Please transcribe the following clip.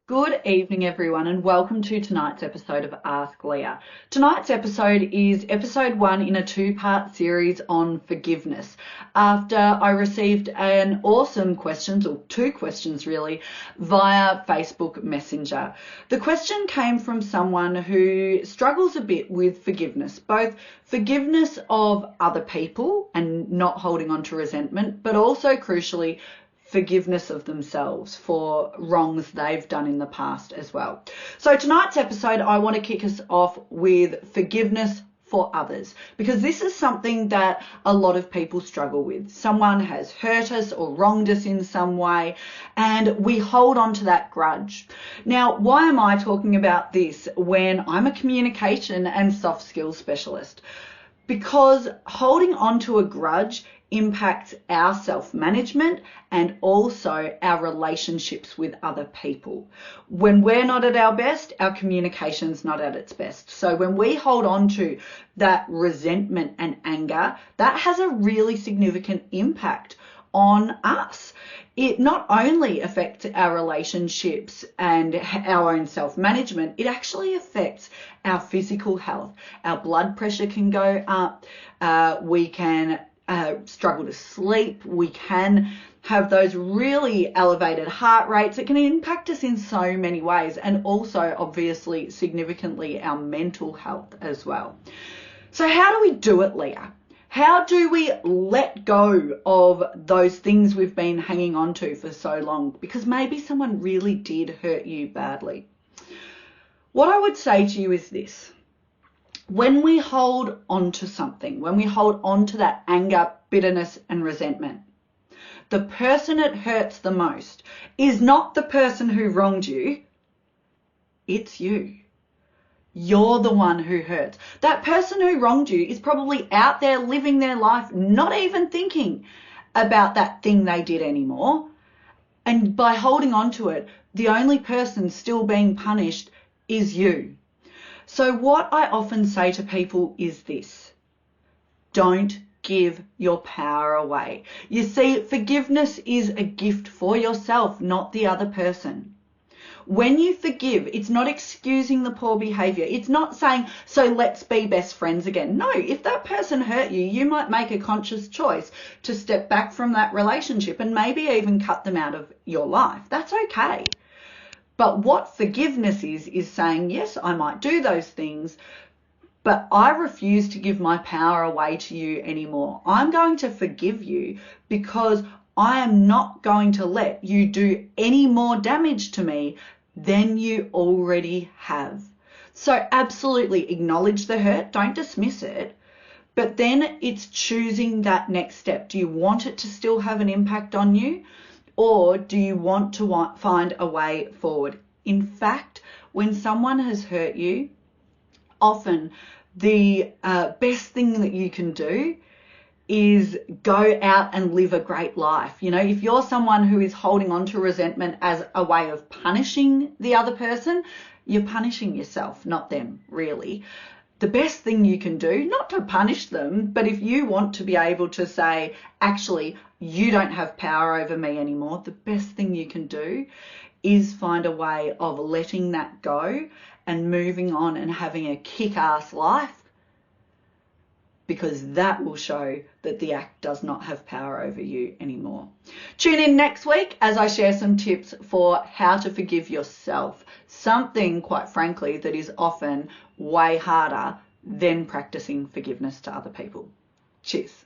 Good evening, everyone, and welcome to tonight's episode of Ask Leah. Tonight's episode is episode 1 in a 2-part series on forgiveness. After I received an awesome questions, or 2 questions really, via Facebook Messenger. The question came from someone who struggles a bit with forgiveness, both forgiveness of other people and not holding on to resentment, but also crucially, forgiveness of themselves for wrongs they've done in the past as well. So tonight's episode, I want to kick us off with forgiveness for others, because this is something that a lot of people struggle with. Someone has hurt us or wronged us in some way, and we hold on to that grudge. Now, why am I talking about this when I'm a communication and soft skills specialist? Because holding on to a grudge impacts our self-management and also our relationships with other people. When we're not at our best, our communication's not at its best. So when we hold on to that resentment and anger, that has a really significant impact on us. It not only affects our relationships and our own self-management, it actually affects our physical health. Our blood pressure can go up, we can struggle to sleep, we can have those really elevated heart rates. It can impact us in so many ways, and also obviously significantly our mental health as well. So how do we do it, Leah? How do we let go of those things we've been hanging on to for so long? Because maybe someone really did hurt you badly. What I would say to you is this. When we hold on to something, when we hold on to that anger, bitterness, and resentment, the person it hurts the most is not the person who wronged you, it's you. You're the one who hurts. That person who wronged you is probably out there living their life, not even thinking about that thing they did anymore. And by holding on to it, the only person still being punished is you. So what I often say to people is this: don't give your power away. You see, forgiveness is a gift for yourself, not the other person. When you forgive, it's not excusing the poor behavior. It's not saying, so let's be best friends again. No, if that person hurt you, you might make a conscious choice to step back from that relationship and maybe even cut them out of your life. That's okay. But what forgiveness is saying, yes, I might do those things, but I refuse to give my power away to you anymore. I'm going to forgive you because I am not going to let you do any more damage to me than you already have. So absolutely acknowledge the hurt, don't dismiss it, but then it's choosing that next step. Do you want it to still have an impact on you? Or do you want to find a way forward? In fact, when someone has hurt you, often the best thing that you can do is go out and live a great life. You know, if you're someone who is holding on to resentment as a way of punishing the other person, you're punishing yourself, not them, really. The best thing you can do, not to punish them, but if you want to be able to say, actually, you don't have power over me anymore, the best thing you can do is find a way of letting that go and moving on and having a kick-ass life, because that will show that the act does not have power over you anymore. Tune in next week as I share some tips for how to forgive yourself, something, quite frankly, that is often way harder than practicing forgiveness to other people. Cheers.